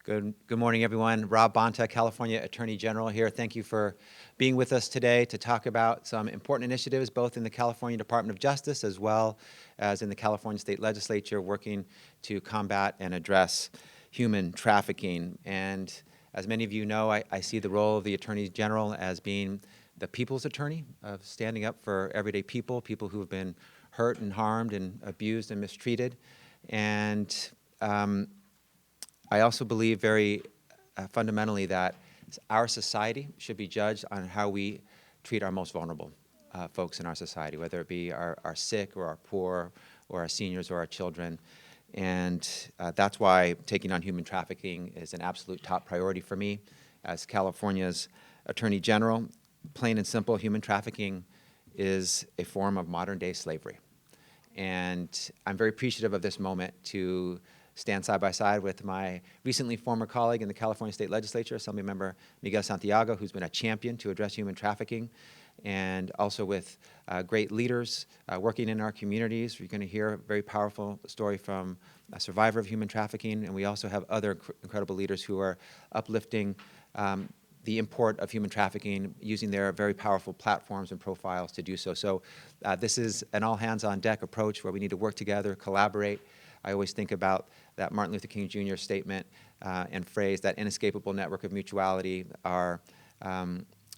Good morning, everyone. Rob Bonta, California Attorney General here. Thank you for being with us today to talk about some important initiatives, both in the California Department of Justice as well as in the California State Legislature, working to combat and address human trafficking. And as many of you know, I see the role of the Attorney General as being the people's attorney, of standing up for everyday people, people who have been hurt and harmed and abused and mistreated. And I also believe very fundamentally that our society should be judged on how we treat our most vulnerable folks in our society, whether it be our sick or our poor or our seniors or our children. And that's why taking on human trafficking is an absolute top priority for me as California's Attorney General. Plain and simple, human trafficking is a form of modern-day slavery. And I'm very appreciative of this moment to stand side by side with my recently former colleague in the California State Legislature, Assemblymember Miguel Santiago, who's been a champion to address human trafficking, and also with great leaders working in our communities. You're going to hear a very powerful story from a survivor of human trafficking, and we also have other incredible leaders who are uplifting the import of human trafficking, using their very powerful platforms and profiles to do so. So this is an all-hands-on-deck approach where we need to work together, collaborate. I always think about that Martin Luther King Jr. statement and phrase, that inescapable network of mutuality, our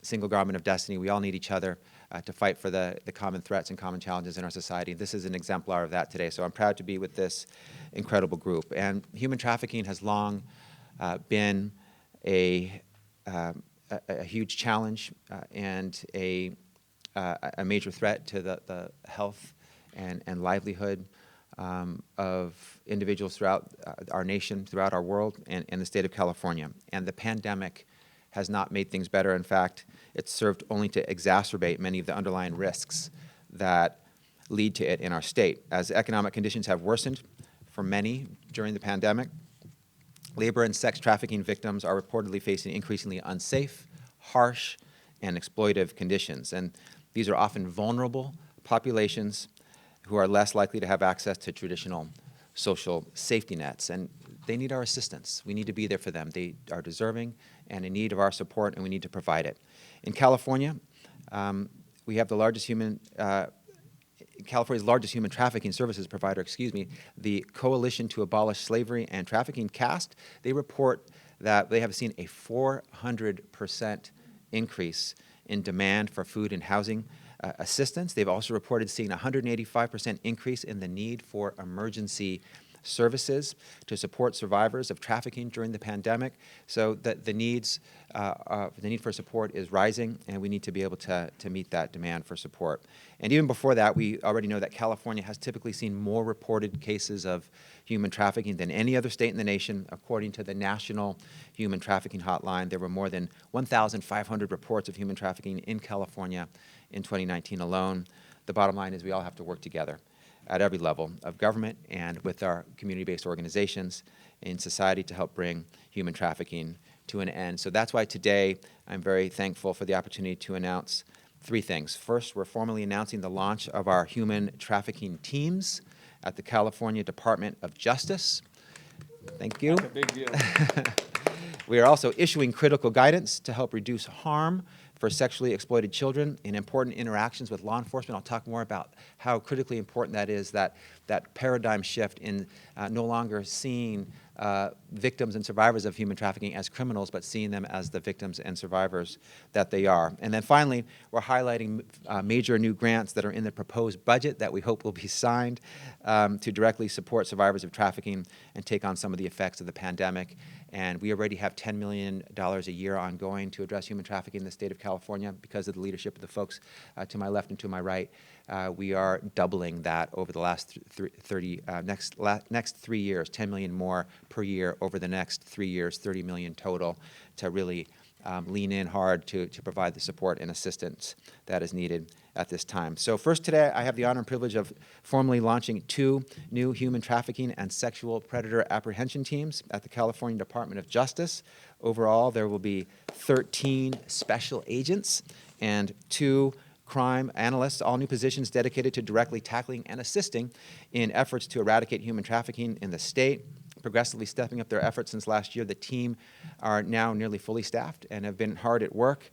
single garment of destiny. We all need each other to fight for the common threats and common challenges in our society. This is an exemplar of that today. So I'm proud to be with this incredible group. And human trafficking has long been a huge challenge and a major threat to the health and livelihood of individuals throughout our nation, throughout our world, and the state of California. And the pandemic has not made things better. In fact, it's served only to exacerbate many of the underlying risks that lead to it in our state. As economic conditions have worsened for many during the pandemic, labor and sex trafficking victims are reportedly facing increasingly unsafe, harsh, and exploitive conditions. And these are often vulnerable populations who are less likely to have access to traditional social safety nets. And they need our assistance. We need to be there for them. They are deserving and in need of our support, and we need to provide it. In California, we have the largest California's largest human trafficking services provider, the Coalition to Abolish Slavery and Trafficking, CAST. They report that they have seen a 400% increase in demand for food and housing assistance. They've also reported seeing a 185% increase in the need for emergency services to support survivors of trafficking during the pandemic. So the need for support is rising, and we need to be able to meet that demand for support. And even before that, we already know that California has typically seen more reported cases of human trafficking than any other state in the nation. According to the National Human Trafficking Hotline, there were more than 1,500 reports of human trafficking in California in 2019 alone. The bottom line is we all have to work together at every level of government and with our community-based organizations in society to help bring human trafficking to an end. So that's why today I'm very thankful for the opportunity to announce three things. First, we're formally announcing the launch of our human trafficking teams at the California Department of Justice. Thank you. That's a big deal. We are also issuing critical guidance to help reduce harm for sexually exploited children in important interactions with law enforcement. I'll talk more about how critically important that is, that paradigm shift in no longer seeing victims and survivors of human trafficking as criminals, but seeing them as the victims and survivors that they are. And then finally, we're highlighting major new grants that are in the proposed budget that we hope will be signed to directly support survivors of trafficking and take on some of the effects of the pandemic. And we already have $10 million a year ongoing to address human trafficking in the state of California because of the leadership of the folks to my left and to my right. We are doubling that over the last next 3 years, 10 million more per year over the next 3 years, 30 million total, to really lean in hard to provide the support and assistance that is needed at this time. So first today, I have the honor and privilege of formally launching 2 new human trafficking and sexual predator apprehension teams at the California Department of Justice. Overall, there will be 13 special agents and 2 crime analysts, all new positions dedicated to directly tackling and assisting in efforts to eradicate human trafficking in the state. progressively stepping up their efforts since last year. The team are now nearly fully staffed and have been hard at work.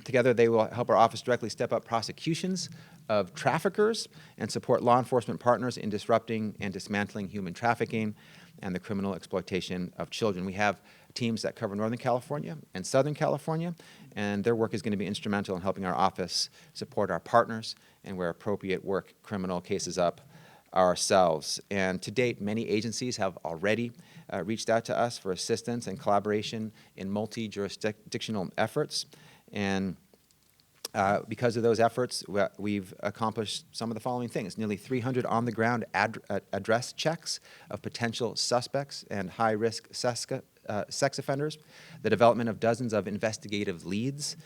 Together, they will help our office directly step up prosecutions of traffickers and support law enforcement partners in disrupting and dismantling human trafficking and the criminal exploitation of children. We have teams that cover Northern California and Southern California, and their work is going to be instrumental in helping our office support our partners and, where appropriate, work criminal cases up ourselves. And to date, many agencies have already reached out to us for assistance and collaboration in multi-jurisdictional efforts. And because of those efforts, we've accomplished some of the following things: nearly 300 on-the-ground address checks of potential suspects and high-risk sex offenders, the development of dozens of investigative leads,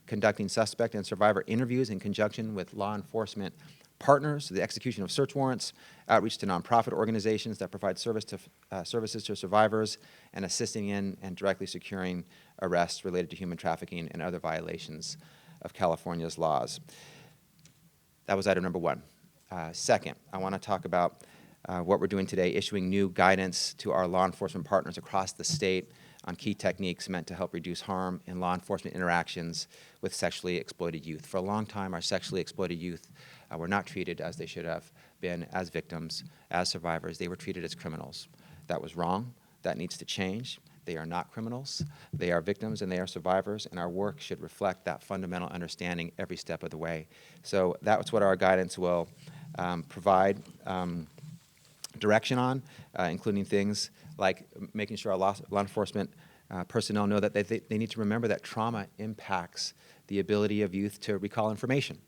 conducting suspect and survivor interviews in conjunction with law enforcement partners, the execution of search warrants, outreach to nonprofit organizations that provide services to survivors, and assisting in and directly securing arrests related to human trafficking and other violations of California's laws. That was item number one. Second, I want to talk about what we're doing today, issuing new guidance to our law enforcement partners across the state on key techniques meant to help reduce harm in law enforcement interactions with sexually exploited youth. For a long time, our sexually exploited youth were not treated as they should have been, as victims, as survivors. They were treated as criminals. That was wrong. That needs to change. They are not criminals. They are victims and they are survivors, and our work should reflect that fundamental understanding every step of the way. So that's what our guidance will provide direction on, including things like making sure our law enforcement personnel know that they need to remember that trauma impacts the ability of youth to recall information,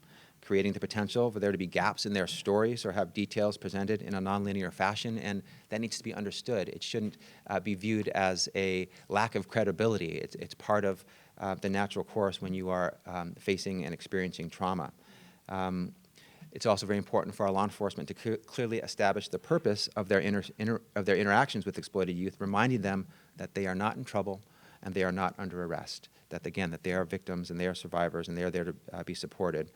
creating the potential for there to be gaps in their stories or have details presented in a nonlinear fashion, and that needs to be understood. It shouldn't be viewed as a lack of credibility. It's part of the natural course when you are facing and experiencing trauma. It's also very important for our law enforcement to clearly establish the purpose of their interactions with exploited youth, reminding them that they are not in trouble and they are not under arrest. That, again, that they are victims and they are survivors and they are there to be supported.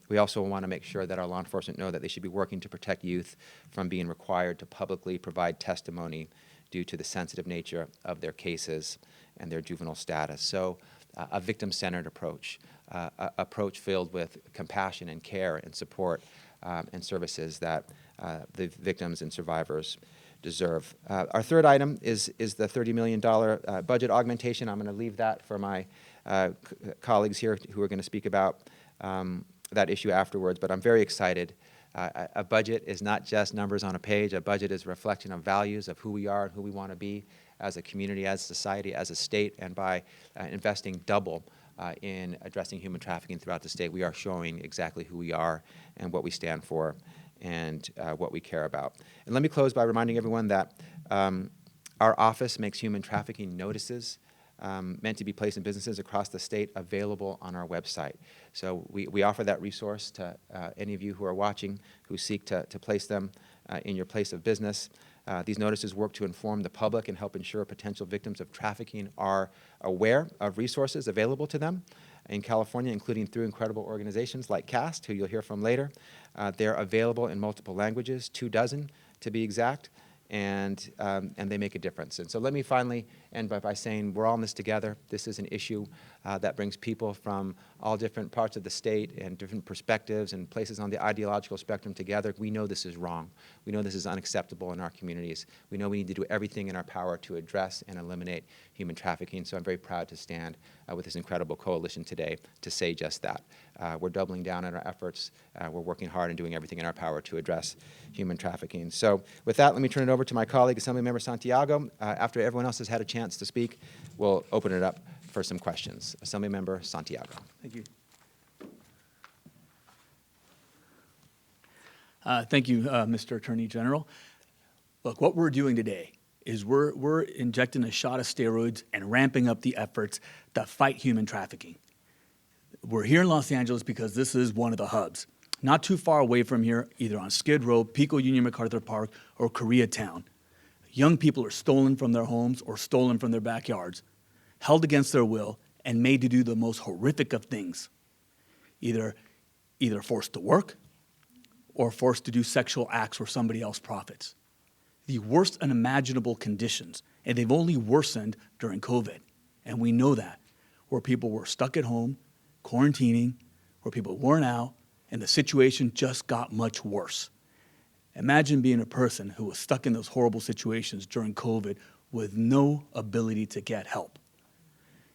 We also want to make sure that our law enforcement know that they should be working to protect youth from being required to publicly provide testimony due to the sensitive nature of their cases and their juvenile status. So a victim-centered approach, approach filled with compassion and care and support and services that the victims and survivors deserve. Our third item is the $30 million budget augmentation. I'm going to leave that for my colleagues here who are going to speak about that issue afterwards, but I'm very excited. A budget is not just numbers on a page. A budget is a reflection of values of who we are and who we want to be as a community, as a society, as a state, and by investing double in addressing human trafficking throughout the state, we are showing exactly who we are and what we stand for and what we care about. And let me close by reminding everyone that our office makes human trafficking notices meant to be placed in businesses across the state available on our website. So we offer that resource to any of you who are watching who seek to place them in your place of business. These notices work to inform the public and help ensure potential victims of trafficking are aware of resources available to them in California, including through incredible organizations like CAST, who you'll hear from later. They're available in multiple languages, 24 to be exact, and they make a difference. And so let me finally end by saying we're all in this together. This is an issue that brings people from all different parts of the state and different perspectives and places on the ideological spectrum together. We know this is wrong. We know this is unacceptable in our communities. We know we need to do everything in our power to address and eliminate human trafficking. So I'm very proud to stand with this incredible coalition today to say just that. We're doubling down on our efforts. We're working hard and doing everything in our power to address human trafficking. So with that, let me turn it over to my colleague, Assemblymember Santiago. After everyone else has had a chance to speak, we'll open it up for some questions. Assemblymember Santiago. Thank you. Thank you, Mr. Attorney General. Look, what we're doing today is we're injecting a shot of steroids and ramping up the efforts to fight human trafficking. We're here in Los Angeles because this is one of the hubs. Not too far away from here, either on Skid Row, Pico Union MacArthur Park, or Koreatown. Young people are stolen from their homes or stolen from their backyards, held against their will, and made to do the most horrific of things. Either forced to work or forced to do sexual acts where somebody else profits. the worst unimaginable conditions, and they've only worsened during COVID. And we know that, where people were stuck at home, quarantining, where people weren't out, and the situation just got much worse. Imagine being a person who was stuck in those horrible situations during COVID with no ability to get help.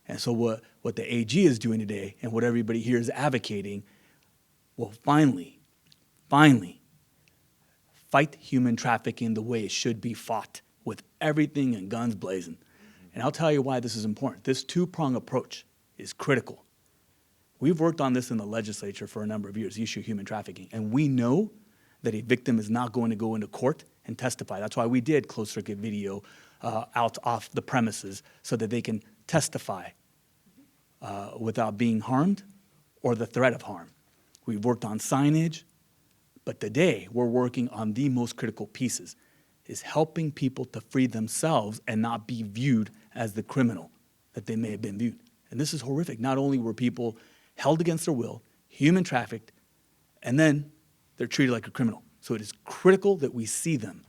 And so what the AG is doing today, and what everybody here is advocating, will finally fight human trafficking the way it should be fought, with everything and guns blazing. And I'll tell you why this is important. This two-prong approach is critical. We've worked on this in the legislature for a number of years, the issue of human trafficking, and we know that a victim is not going to go into court and testify. That's why we did closed-circuit video out off the premises, so that they can testify without being harmed or the threat of harm. We've worked on signage, but today we're working on the most critical pieces, is helping people to free themselves and not be viewed as the criminal that they may have been viewed. And this is horrific. Not only were people held against their will, human trafficked, and then they're treated like a criminal. So it is critical that we see them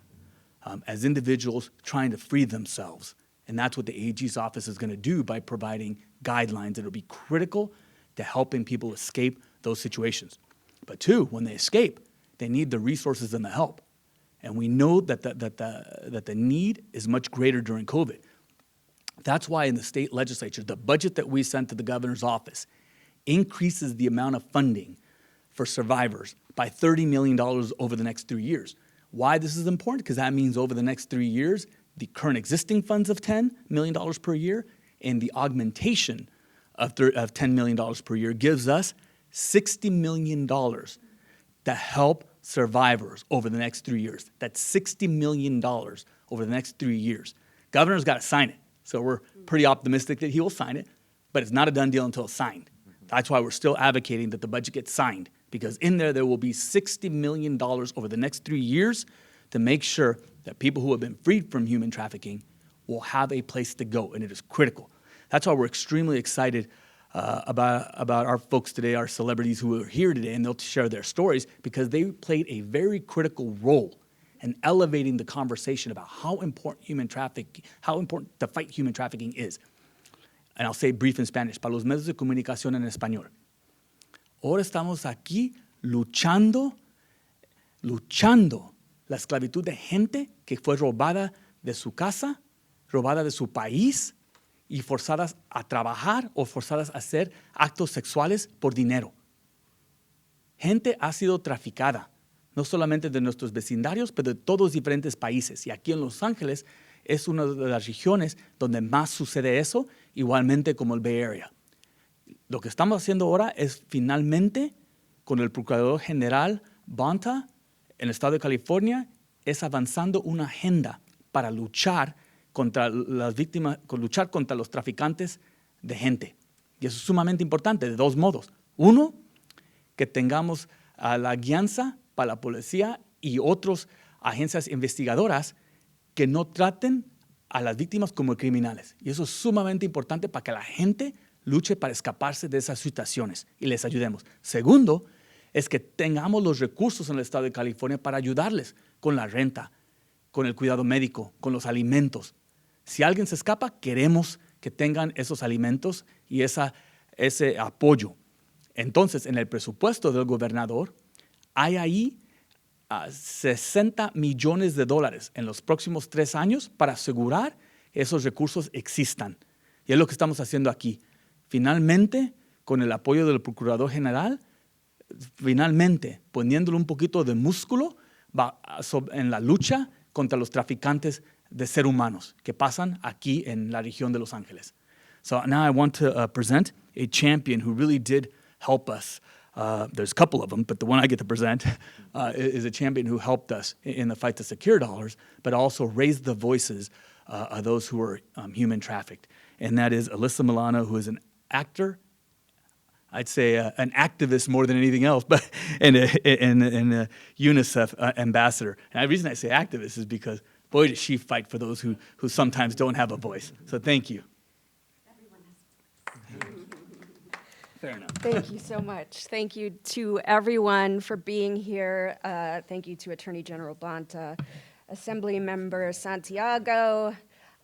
as individuals trying to free themselves. And that's what the AG's office is going to do by providing guidelines that will be critical to helping people escape those situations. But two, when they escape, they need the resources and the help. And we know that the need is much greater during COVID. That's why in the state legislature, the budget that we sent to the governor's office increases the amount of funding for survivors by $30 million over the next 3 years. Why this is important? Because that means over the next 3 years, the current existing funds of $10 million per year and the augmentation of $10 million per year gives us $60 million to help survivors over the next 3 years. That's $60 million over the next 3 years. Governor's got to sign it. So we're pretty optimistic that he will sign it, but it's not a done deal until it's signed. That's why we're still advocating that the budget gets signed, because in there will be $60 million over the next 3 years to make sure that people who have been freed from human trafficking will have a place to go, and it is critical. That's why we're extremely excited about our folks today, our celebrities who are here today, and they'll share their stories, because they played a very critical role in elevating the conversation about how important to fight human trafficking is. And I'll say brief in Spanish, para los medios de comunicación en español. Ahora estamos aquí luchando la esclavitud de gente que fue robada de su casa, robada de su país y forzadas a trabajar o forzadas a hacer actos sexuales por dinero. Gente ha sido traficada, no solamente de nuestros vecindarios, pero de todos los diferentes países. Y aquí en Los Ángeles es una de las regiones donde más sucede eso, igualmente como el Bay Area. Lo que estamos haciendo ahora es finalmente, con el Procurador General Bonta en el estado de California, es avanzando una agenda para luchar contra las víctimas, luchar contra los traficantes de gente. Y eso es sumamente importante, de dos modos. Uno, que tengamos la guianza para la policía y otras agencias investigadoras que no traten a las víctimas como criminales. Y eso es sumamente importante para que la gente luche para escaparse de esas situaciones y les ayudemos. Segundo, es que tengamos los recursos en el estado de California para ayudarles con la renta, con el cuidado médico, con los alimentos. Si alguien se escapa, queremos que tengan esos alimentos y ese apoyo. Entonces, en el presupuesto del gobernador, hay ahí $60 millones en los próximos 3 años para asegurar que esos recursos existan. Y es lo que estamos haciendo aquí. Finalmente, con el apoyo del Procurador General, finalmente poniéndole un poquito de músculo en la lucha contra los traficantes de seres humanos que pasan aquí en la región de Los Ángeles. So now I want to present a champion who really did help us. There's a couple of them, but the one I get to present is a champion who helped us in the fight to secure dollars, but also raise the voices of those who are human trafficked. And that is Alyssa Milano, who is an actor, I'd say an activist more than anything else, but and a UNICEF ambassador. And the reason I say activist is because, boy, does she fight for those who sometimes don't have a voice. So thank you. Fair enough. Thank you so much. Thank you to everyone for being here. Thank you to Attorney General Bonta. Assemblymember Santiago,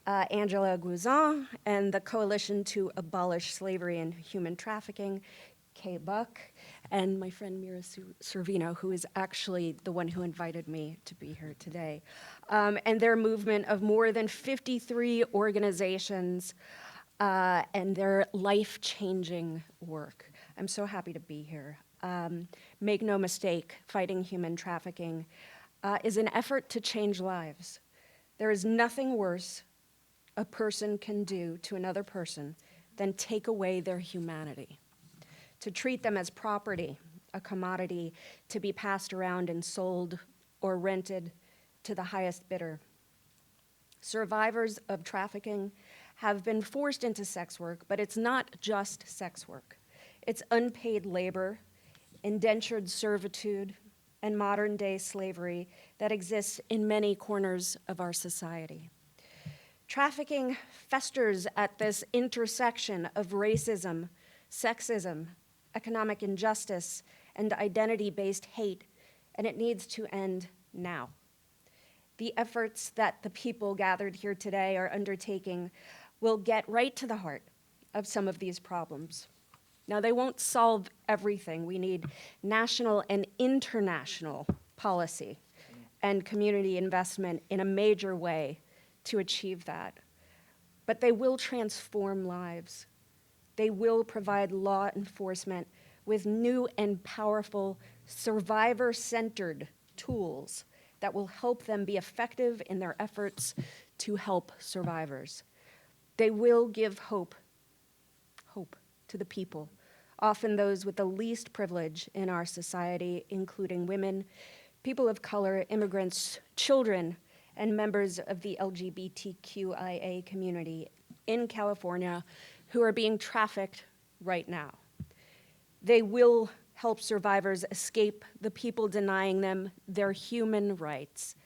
Angela Guizon, and the Coalition to Abolish Slavery and Human Trafficking, Kay Buck, and my friend Mira Servino, who is actually the one who invited me to be here today, and their movement of more than 53 organizations and their life-changing work. I'm so happy to be here. Make no mistake, fighting human trafficking is an effort to change lives. There is nothing worse a person can do to another person than take away their humanity. To treat them as property, a commodity to be passed around and sold or rented to the highest bidder. Survivors of trafficking have been forced into sex work, but it's not just sex work. It's unpaid labor, indentured servitude, and modern-day slavery that exists in many corners of our society. Trafficking festers at this intersection of racism, sexism, economic injustice, and identity-based hate, and it needs to end now. The efforts that the people gathered here today are undertaking will get right to the heart of some of these problems. Now, they won't solve everything. We need national and international policy and community investment in a major way to achieve that. But they will transform lives. They will provide law enforcement with new and powerful survivor-centered tools that will help them be effective in their efforts to help survivors. They will give hope to the people, often those with the least privilege in our society, including women, people of color, immigrants, children, and members of the LGBTQIA community in California who are being trafficked right now. They will help survivors escape the people denying them their human rights.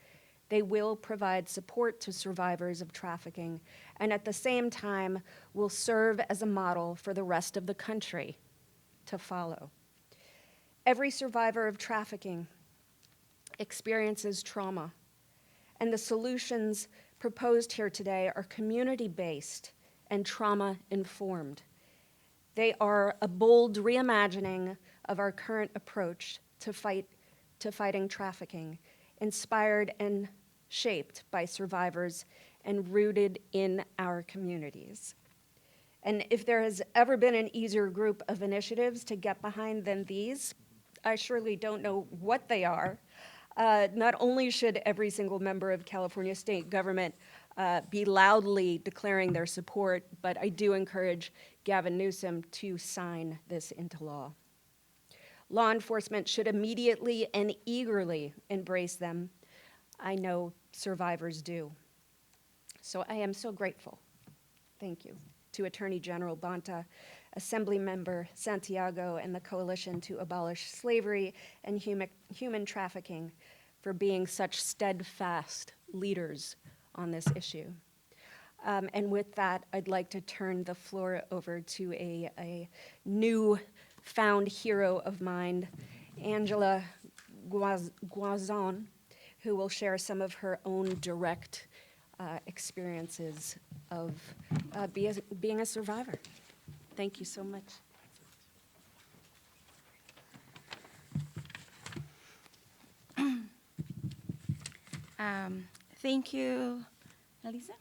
They will provide support to survivors of trafficking, and at the same time will serve as a model for the rest of the country to follow. Every survivor of trafficking experiences trauma, and the solutions proposed here today are community-based and trauma-informed. They are a bold reimagining of our current approach to fighting trafficking, inspired and shaped by survivors and rooted in our communities. And if there has ever been an easier group of initiatives to get behind than these, I surely don't know what they are. Not only should every single member of California state government be loudly declaring their support, but I do encourage Gavin Newsom to sign this into law. Law enforcement should immediately and eagerly embrace them. I know survivors do. So I am so grateful, thank you, to Attorney General Bonta, Assemblymember Santiago, and the Coalition to Abolish Slavery and Human Trafficking for being such steadfast leaders on this issue. And with that, I'd like to turn the floor over to a new found hero of mine, Angela Guizon, who will share some of her own direct experiences of being a survivor. Thank you so much. Thank you, Alyssa.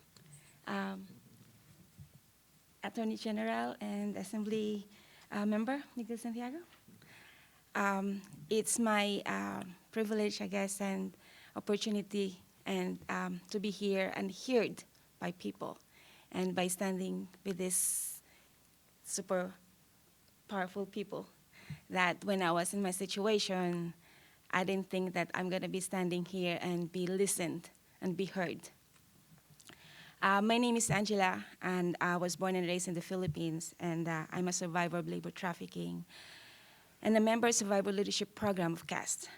Attorney General and Assembly Member Miguel Santiago. It's my privilege, I guess, and opportunity and to be here and heard by people, and by standing with these super powerful people, that when I was in my situation, I didn't think that I'm going to be standing here and be listened and be heard. My name is Angela, and I was born and raised in the Philippines, and I'm a survivor of labor trafficking and a member of Survivor Leadership Program of CAST.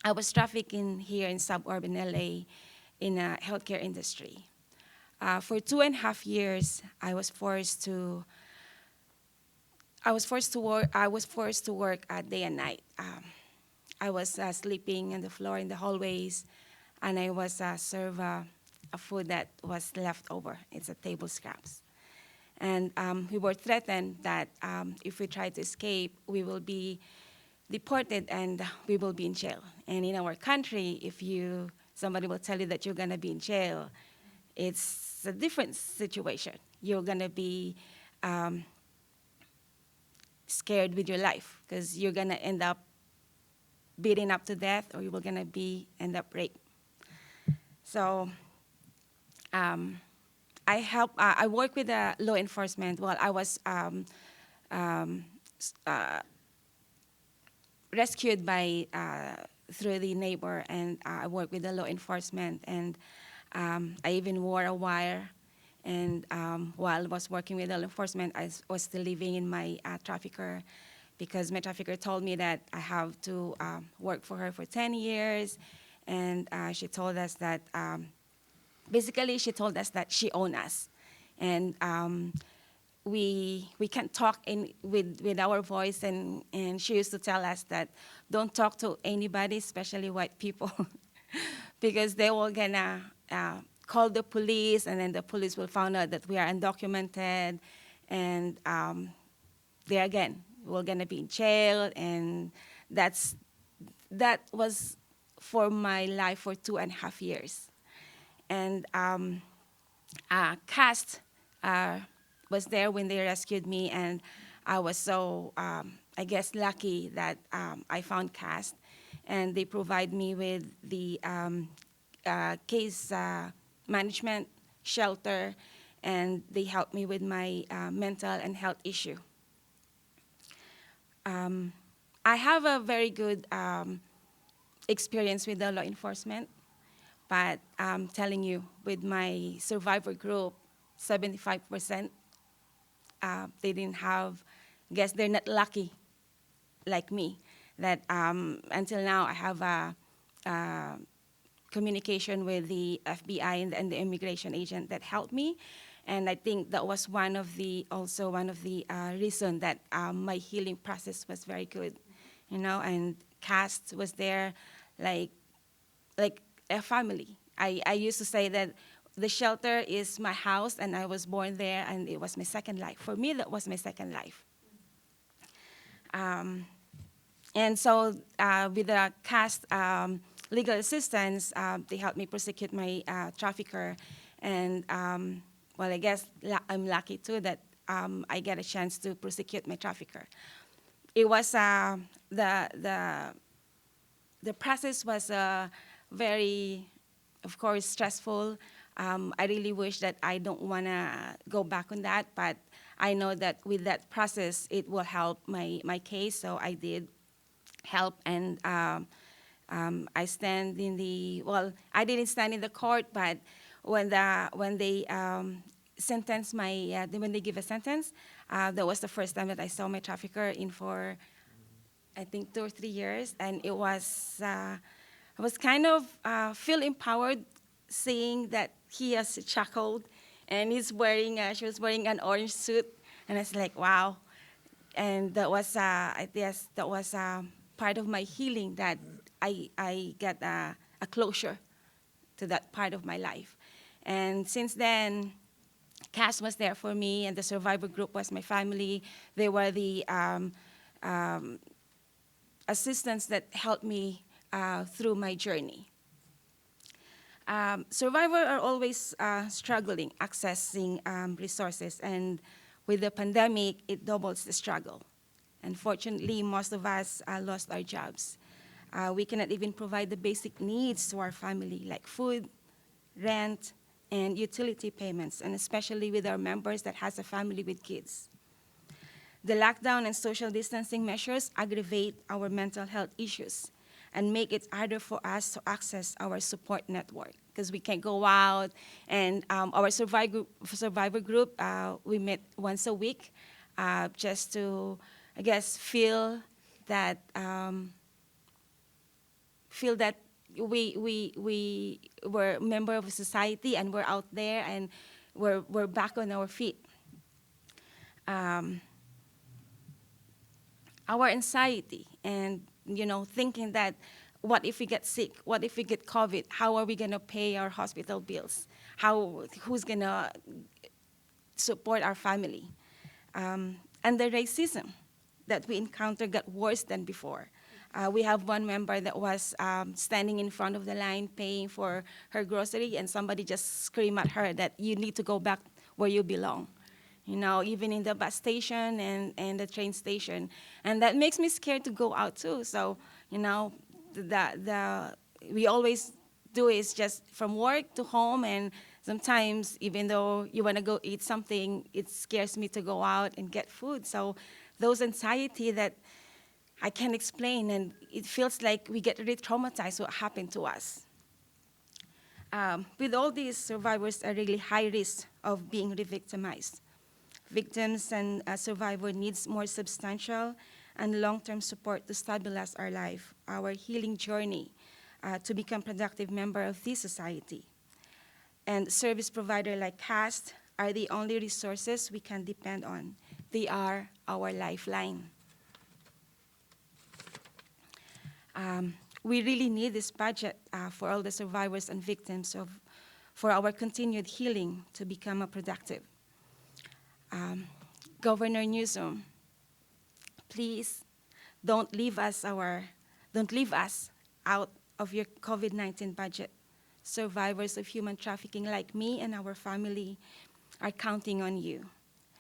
I was trafficked here in suburban LA in a healthcare industry. For 2.5 years, I was forced to work day and night. I was sleeping on the floor in the hallways. and I was served a food that was left over. It's a table scraps. And we were threatened that if we try to escape, we will be deported and we will be in jail. And in our country, if somebody will tell you that you're gonna be in jail, it's a different situation. You're gonna be scared with your life because you're gonna end up beaten up to death, or you were gonna end up raped. So I work with law enforcement. Well, I was rescued by through the neighbor, and I work with the law enforcement, and I even wore a wire. And while I was working with law enforcement, I was still living in my trafficker, because my trafficker told me that I have to work for her for 10 years, and she told us that basically she told us that she owned us, and we can't talk with our voice, and she used to tell us that don't talk to anybody, especially white people, because they were gonna call the police, and then the police will find out that we are undocumented, and there again, we're gonna be in jail, and that was for my life for 2.5 years. And CAST was there when they rescued me, and I was so, I guess, lucky that I found CAST, and they provide me with the case management, shelter, and they helped me with my mental and health issue. I have a very good experience with the law enforcement, but I'm telling you, with my survivor group, 75%, they didn't have, guess they're not lucky like me, that until now I have a communication with the FBI and the immigration agent that helped me. And I think that was also one of the reasons that my healing process was very good, and CAST was there like a family. I used to say that the shelter is my house, and I was born there, and it was my second life. For me, that was my second life. And so with the CAST legal assistance, they helped me prosecute my trafficker. And well, I guess I'm lucky too that I get a chance to prosecute my trafficker. It was the process was very, of course, stressful. I really wish that I don't want to go back on that, but I know that with that process, it will help my case, so I did help, and I stand in the, well, I didn't stand in the court, but when they sentence when they give a sentence, that was the first time that I saw my trafficker in for, I think, 2 or 3 years, and it was, I was kind of feel empowered seeing that he has shackled, and she was wearing an orange suit, and it's like, wow. And that was, I guess, that was part of my healing, that I got a closure to that part of my life. And since then, CAST was there for me, and the survivor group was my family. They were the assistants that helped me through my journey. Survivors are always struggling, accessing resources, and with the pandemic, it doubles the struggle. Unfortunately, most of us lost our jobs. We cannot even provide the basic needs to our family, like food, rent, and utility payments, and especially with our members that has a family with kids. The lockdown and social distancing measures aggravate our mental health issues and make it harder for us to access our support network, because we can't go out. And our survivor group, we met once a week just to, I guess, feel that we were a member of a society, and we're out there, and we're back on our feet. Our anxiety and thinking that what if we get sick? What if we get COVID? How are we going to pay our hospital bills? Who's going to support our family? And the racism that we encountered got worse than before. We have one member that was standing in front of the line paying for her grocery, and somebody just screamed at her that you need to go back where you belong. You know, even in the bus station and the train station. And that makes me scared to go out too. So, you know, we always do is just from work to home, and sometimes even though you want to go eat something, it scares me to go out and get food. So those anxiety that I can't explain, and it feels like we get really traumatized what happened to us. With all these, survivors are really high risk of being re-victimized. Victims and survivor needs more substantial and long-term support to stabilize our life, our healing journey, to become productive member of this society. And service provider like CAST are the only resources we can depend on. They are our lifeline. We really need this budget for all the survivors and victims for our continued healing to become a productive. Governor Newsom, please don't leave us out of your COVID-19 budget. Survivors of human trafficking like me and our family are counting on you.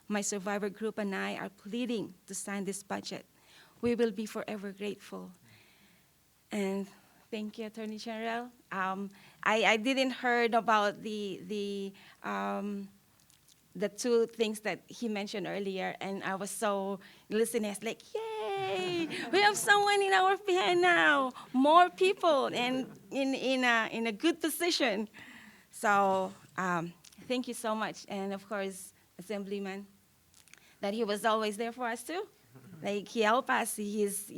My survivor group and I are pleading to sign this budget. We will be forever grateful. And thank you, Attorney General. I didn't heard about the two things that he mentioned earlier, and I was so listening. I was like, yay, we have someone in our behind now, more people, and in a good position. So thank you so much, and of course, Assemblyman, that he was always there for us too. Like he helped us. He's,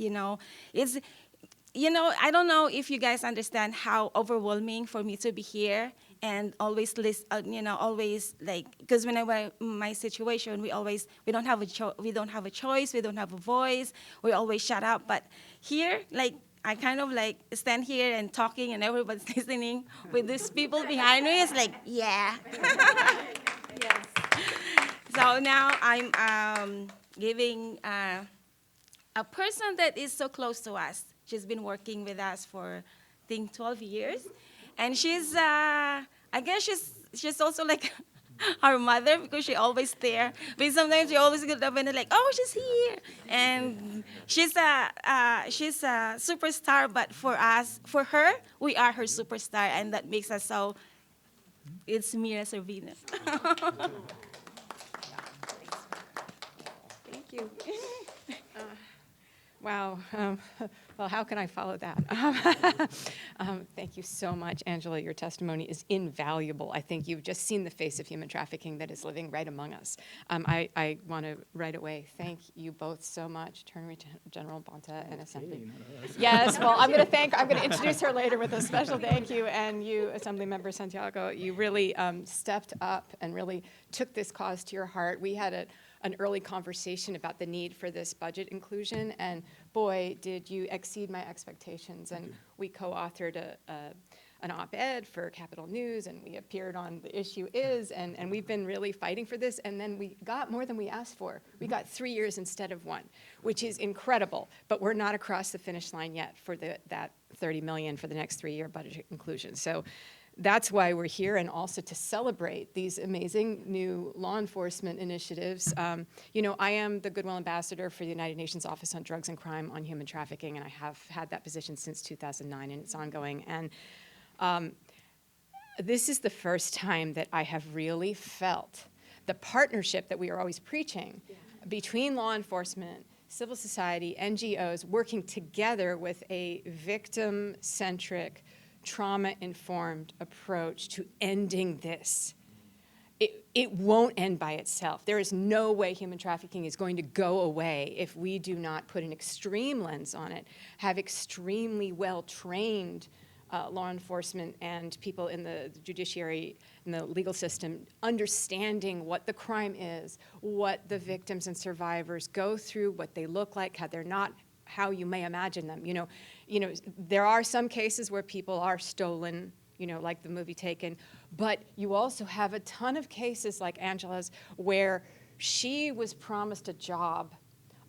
I don't know if you guys understand how overwhelming for me to be here and always list, always like, because whenever my situation, we don't have a choice, we don't have a voice, we always shut up. But here, like, I kind of like stand here and talking and everybody's listening with these people behind me. It's like, yeah. Yes. So now I'm giving a person that is so close to us. She's been working with us for, I think, 12 years. And she's, I guess she's also like our mother because she's always there. But sometimes she always get up and they're like, oh, she's here. And she's a superstar, but for her, we are her superstar. And that makes us so, it's Mira Servino. Thank you. Wow. Well, how can I follow that? Thank you so much, Angela. Your testimony is invaluable. I think you've just seen the face of human trafficking that is living right among us. I want to right away thank you both so much, Attorney General Bonta and Assembly. Yes, well, I'm going to introduce her later with a special thank you. And you, Assemblymember Santiago, you really stepped up and really took this cause to your heart. We had an early conversation about the need for this budget inclusion, and boy, did you exceed my expectations. And we co-authored an op-ed for Capital News, and we appeared on The Issue Is, and we've been really fighting for this, and then we got more than we asked for. We got 3 years instead of 1, which is incredible, but we're not across the finish line yet for that $30 million for the next 3-year budget inclusion. So that's why we're here, and also to celebrate these amazing new law enforcement initiatives. I am the Goodwill Ambassador for the United Nations Office on Drugs and Crime on Human Trafficking, and I have had that position since 2009, and it's ongoing. And this is the first time that I have really felt the partnership that we are always preaching between law enforcement, civil society, NGOs, working together with a victim-centric, trauma-informed approach to ending this. It won't end by itself. There is no way human trafficking is going to go away if we do not put an extreme lens on it, have extremely well-trained law enforcement and people in the judiciary and the legal system understanding what the crime is, what the victims and survivors go through, what they look like, how you may imagine them. There are some cases where people are stolen, like the movie Taken, but you also have a ton of cases like Angela's where she was promised a job,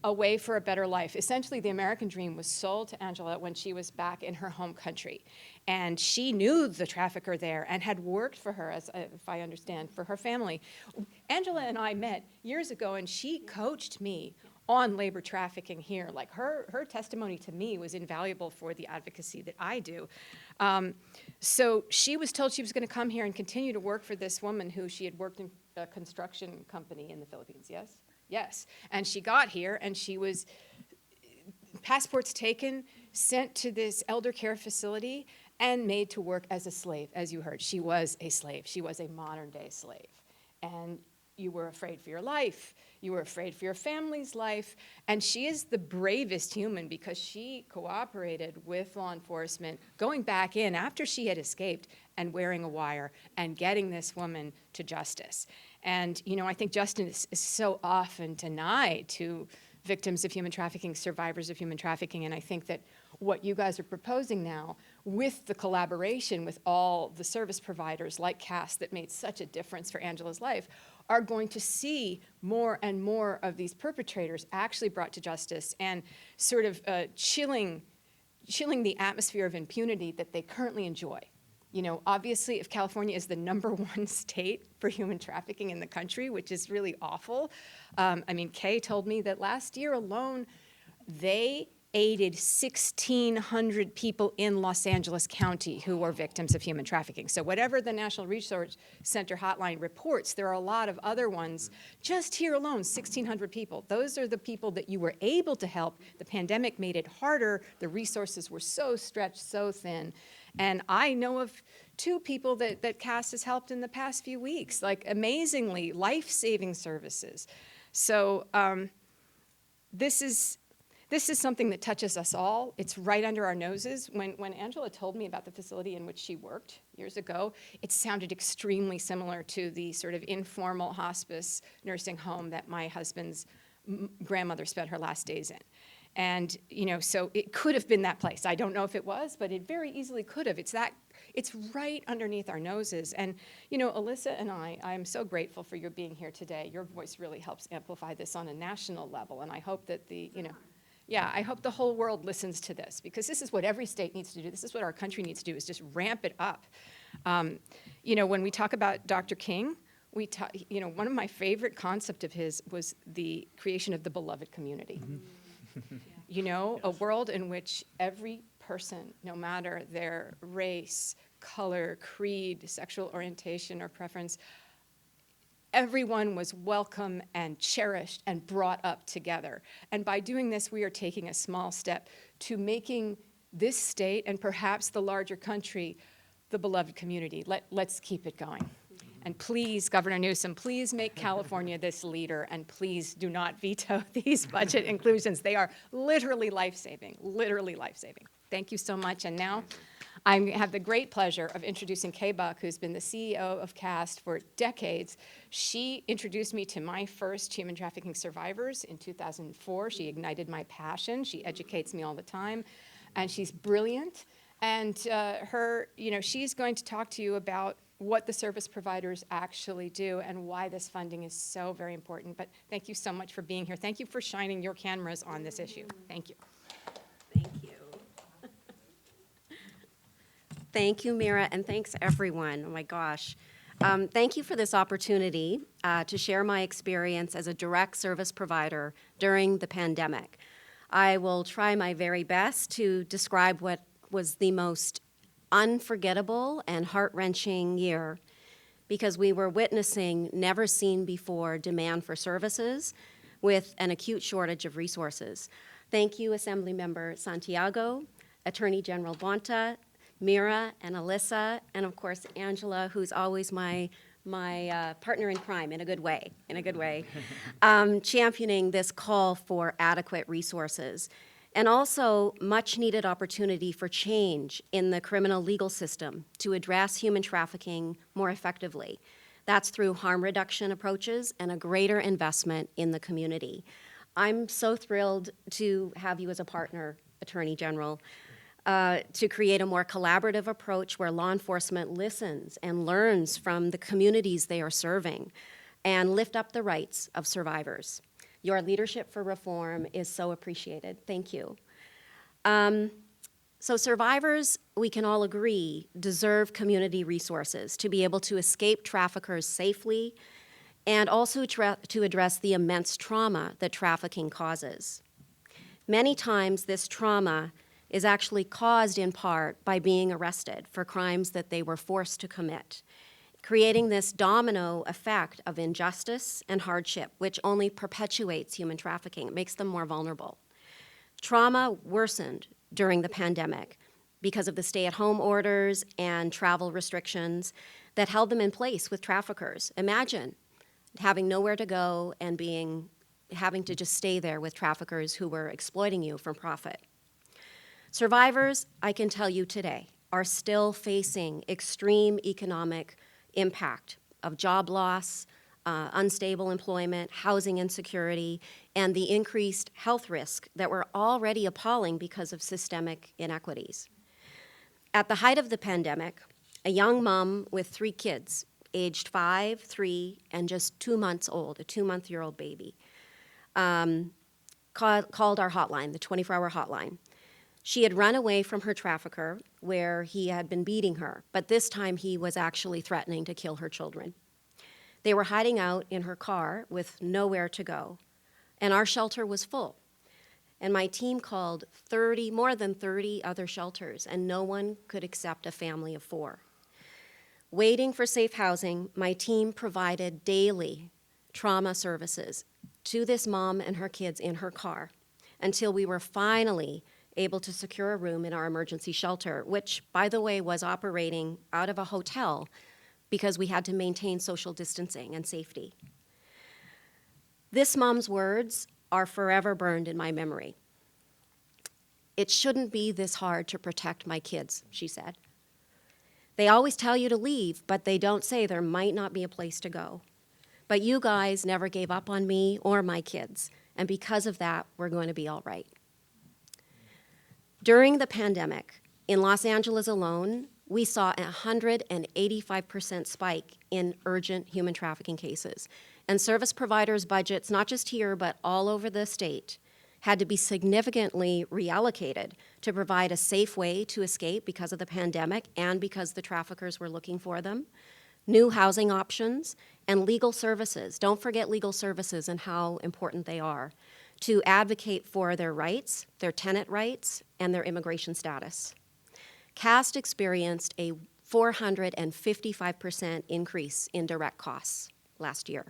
a way for a better life. Essentially, the American dream was sold to Angela when she was back in her home country. And she knew the trafficker there and had worked for her, if I understand, for her family. Angela and I met years ago, and she coached me on labor trafficking here. Like her testimony to me was invaluable for the advocacy that I do. So she was told she was going to come here and continue to work for this woman who she had worked in a construction company in the Philippines, yes? Yes. And she got here, and she was passports taken, sent to this elder care facility, and made to work as a slave. As you heard, she was a slave. She was a modern-day slave. And you were afraid for your life. You were afraid for your family's life. And she is the bravest human because she cooperated with law enforcement, going back in after she had escaped and wearing a wire and getting this woman to justice. And, I think justice is so often denied to victims of human trafficking, survivors of human trafficking, and I think that what you guys are proposing now, with the collaboration with all the service providers like CAST that made such a difference for Angela's life, are going to see more and more of these perpetrators actually brought to justice and sort of chilling the atmosphere of impunity that they currently enjoy. Obviously, if California is the #1 state for human trafficking in the country, which is really awful. Kay told me that last year alone, they aided 1,600 people in Los Angeles County who were victims of human trafficking. So whatever the National Resource Center hotline reports, there are a lot of other ones. Just here alone, 1,600 people. Those are the people that you were able to help. The pandemic made it harder. The resources were so stretched, so thin. And I know of 2 people that CAST has helped in the past few weeks, like amazingly life-saving services. So this is something that touches us all. It's right under our noses. When Angela told me about the facility in which she worked years ago, it sounded extremely similar to the sort of informal hospice nursing home that my husband's grandmother spent her last days in. And, so it could have been that place. I don't know if it was, but it very easily could have. It's right underneath our noses. And, Alyssa and I'm so grateful for your being here today. Your voice really helps amplify this on a national level. And I hope that I hope the whole world listens to this, because this is what every state needs to do. This is what our country needs to do, is just ramp it up. When we talk about Dr. King, one of my favorite concepts of his was the creation of the beloved community. A world in which every person, no matter their race, color, creed, sexual orientation, or preference, everyone was welcome and cherished and brought up together. And by doing this, we are taking a small step to making this state and perhaps the larger country the beloved community. Let's keep it going. And please, Governor Newsom, please make California this leader, and please do not veto these budget inclusions. They are literally life-saving, literally life-saving. Thank you so much. And now I have the great pleasure of introducing Kay Buck, who's been the CEO of CAST for decades. She introduced me to my first human trafficking survivors in 2004. She ignited my passion. She educates me all the time, and she's brilliant. And she's going to talk to you about what the service providers actually do and why this funding is so very important. But thank you so much for being here. Thank you for shining your cameras on this issue. Thank you. Thank you. Thank you, Mira, and thanks everyone. Oh my gosh. Thank you for this opportunity to share my experience as a direct service provider during the pandemic. I will try my very best to describe what was the most unforgettable and heart-wrenching year, because we were witnessing never-seen-before demand for services with an acute shortage of resources. Thank you, Assemblymember Santiago, Attorney General Bonta, Mira, and Alyssa, and of course Angela, who's always my partner in crime in a good way, championing this call for adequate resources. And also much-needed opportunity for change in the criminal legal system to address human trafficking more effectively. That's through harm reduction approaches and a greater investment in the community. I'm so thrilled to have you as a partner, Attorney General, to create a more collaborative approach where law enforcement listens and learns from the communities they are serving and lift up the rights of survivors. Your leadership for reform is so appreciated. Thank you. So survivors, we can all agree, deserve community resources to be able to escape traffickers safely and also to address the immense trauma that trafficking causes. Many times this trauma is actually caused in part by being arrested for crimes that they were forced to commit, creating this domino effect of injustice and hardship, which only perpetuates human trafficking. It makes them more vulnerable. Trauma worsened during the pandemic because of the stay-at-home orders and travel restrictions that held them in place with traffickers. Imagine having nowhere to go and having to just stay there with traffickers who were exploiting you for profit. Survivors, I can tell you today, are still facing extreme economic impact of job loss, unstable employment, housing insecurity, and the increased health risk that were already appalling because of systemic inequities. At the height of the pandemic, a young mom with 3 kids, aged 5, 3, and just 2 months old, a 2-month-old baby, called our hotline, the 24-hour hotline. She had run away from her trafficker where he had been beating her, but this time he was actually threatening to kill her children. They were hiding out in her car with nowhere to go, and our shelter was full. And my team called more than 30 other shelters, and no one could accept a family of 4. Waiting for safe housing, my team provided daily trauma services to this mom and her kids in her car until we were finally able to secure a room in our emergency shelter, which, by the way, was operating out of a hotel because we had to maintain social distancing and safety. This mom's words are forever burned in my memory. "It shouldn't be this hard to protect my kids," she said. "They always tell you to leave, but they don't say there might not be a place to go. But you guys never gave up on me or my kids, and because of that, we're going to be all right." During the pandemic, in Los Angeles alone, we saw a 185% spike in urgent human trafficking cases. And service providers' budgets, not just here, but all over the state, had to be significantly reallocated to provide a safe way to escape because of the pandemic and because the traffickers were looking for them, new housing options, and legal services. Don't forget legal services and how important they are to advocate for their rights, their tenant rights, and their immigration status. CAST experienced a 455% increase in direct costs last year.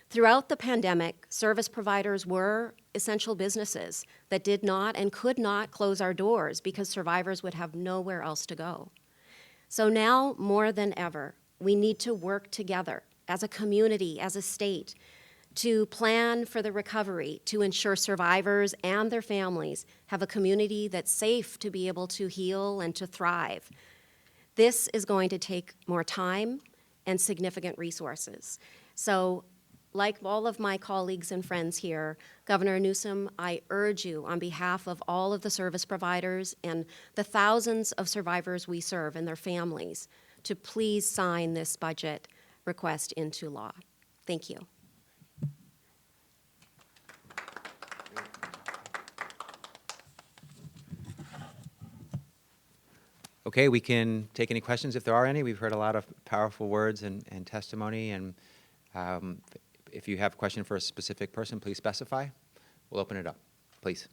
Throughout the pandemic, service providers were essential businesses that did not and could not close our doors because survivors would have nowhere else to go. So now, more than ever, we need to work together as a community, as a state, to plan for the recovery, to ensure survivors and their families have a community that's safe to be able to heal and to thrive. This is going to take more time and significant resources. So, like all of my colleagues and friends here, Governor Newsom, I urge you on behalf of all of the service providers and the thousands of survivors we serve and their families to please sign this budget request into law. Thank you. Okay, we can take any questions if there are any. We've heard a lot of powerful words and testimony, and if you have a question for a specific person, please specify. We'll open it up, please.